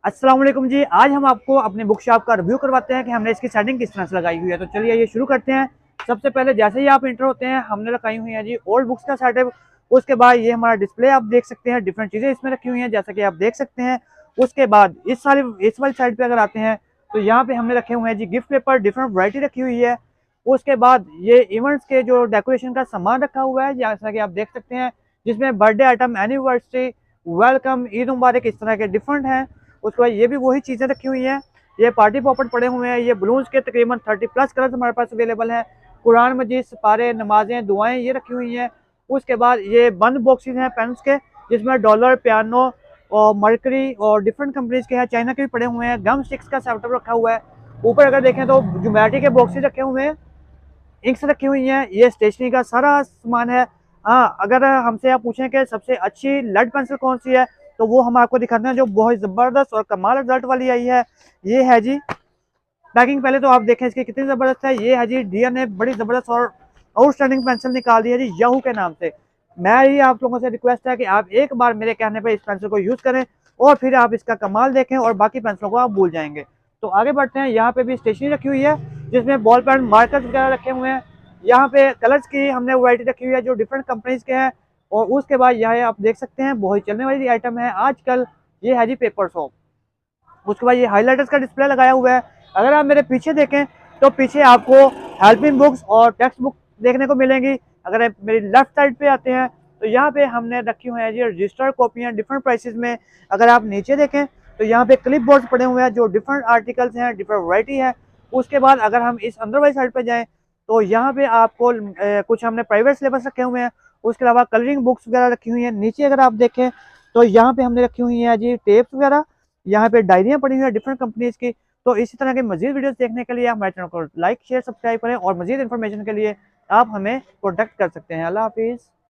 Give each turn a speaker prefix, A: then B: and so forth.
A: अस्सलाम वालेकुम जी। आज हम आपको अपने बुक शॉप का रिव्यू करवाते हैं कि हमने इसकी सेटिंग किस तरह से लगाई हुई है। तो चलिए ये शुरू करते हैं। सबसे पहले जैसे ही आप इंटर होते हैं हमने लगाई हुई है जी ओल्ड बुक्स का सेटअप। उसके बाद ये हमारा डिस्प्ले आप देख सकते हैं, डिफरेंट चीज़ें इसमें रखी हुई हैं जैसा कि आप देख सकते हैं। उसके बाद इस वाली साइड पर अगर आते हैं तो यहाँ पे हमने रखे हुए हैं जी गिफ्ट पेपर, डिफरेंट वरायटी रखी हुई है। उसके बाद ये इवेंट्स के जो डेकोरेशन का सामान रखा हुआ है जैसा कि आप देख सकते हैं, जिसमें birthday item, anniversary, welcome, Eid मुबारक, इस तरह के डिफरेंट हैं। उसके बाद ये भी वही चीज़ें रखी हुई हैं। ये पार्टी पॉपट पड़े हुए हैं। ये बलून्स के तकरीबन 30+ कलर्स हमारे पास अवेलेबल हैं। कुरान मजीद, सिपारे, नमाजें, दुआएं ये रखी हुई हैं। उसके बाद ये बंद बॉक्सेस हैं पेन्स के, जिसमें डॉलर, पियानो और मर्करी और डिफरेंट कंपनीज के हैं, चाइना के भी पड़े हुए हैं। गम स्टिक्स का सेटअप रखा हुआ है। ऊपर अगर देखें तो ज्योमेट्री के बॉक्सेस रखे हुए हैं, इंक्स रखी हुई हैं। ये स्टेशनरी का सारा सामान है। हाँ, अगर हमसे आप पूछें कि सबसे अच्छी लेड पेंसिल कौन सी है तो वो हम आपको दिखाते हैं जो बहुत ज़बरदस्त और कमाल रिजल्ट वाली आई है। ये है जी पैकिंग। पहले तो आप देखें इसकी कितनी ज़बरदस्त है। ये है जी डियर ने बड़ी ज़बरदस्त और आउटस्टैंडिंग पेंसिल निकाल दी है जी याहू के नाम से। मैं ही आप लोगों से रिक्वेस्ट है कि आप एक बार मेरे कहने पर इस पेंसिल को यूज़ करें और फिर आप इसका कमाल देखें और बाकी पेंसिलों को आप भूल जाएंगे। तो आगे बढ़ते हैं। यहाँ पे भी स्टेशनरी रखी हुई है जिसमें बॉल पेन, मार्कर्स वगैरह रखे हुए हैं। यहाँ पे कलर्स की हमने वैरायटी रखी हुई है जो डिफरेंट कंपनीज के हैं। और उसके बाद यहाँ आप देख सकते हैं बहुत चलने वाली आइटम है आजकल, ये है जी पेपर शॉप। उसके बाद ये हाइलाइटर्स का डिस्प्ले लगाया हुआ है। अगर आप मेरे पीछे देखें तो पीछे आपको हेल्पिंग बुक्स और टेक्स्ट बुक देखने को मिलेंगी। अगर आप मेरी लेफ्ट साइड पे आते हैं तो यहाँ पे हमने रखी हुई है जी रजिस्टर्ड कॉपियाँ डिफरेंट प्राइसेस में। अगर आप नीचे देखें तो यहाँ पे क्लिप बोर्ड पड़े हुए हैं जो डिफरेंट आर्टिकल्स हैं, डिफरेंट वैरायटी है। उसके बाद अगर हम इस अंदर वाली साइड पे जाएं तो यहाँ पे आपको कुछ हमने प्राइवेट सिलेबस रखे हुए हैं। उसके अलावा कलरिंग बुक्स वगैरह रखी हुई हैं। नीचे अगर आप देखें तो यहाँ पे हमने रखी हुई है जी टेप्स वगैरह। यहाँ पे डायरियाँ पड़ी हुई है डिफरेंट कंपनीज की। तो इसी तरह के मजीद वीडियोस देखने के लिए हमारे चैनल को लाइक, शेयर, सब्सक्राइब करें और मजीद इन्फॉर्मेशन के लिए आप हमें कॉन्टैक्ट कर सकते हैं। अल्लाह हाफिज़।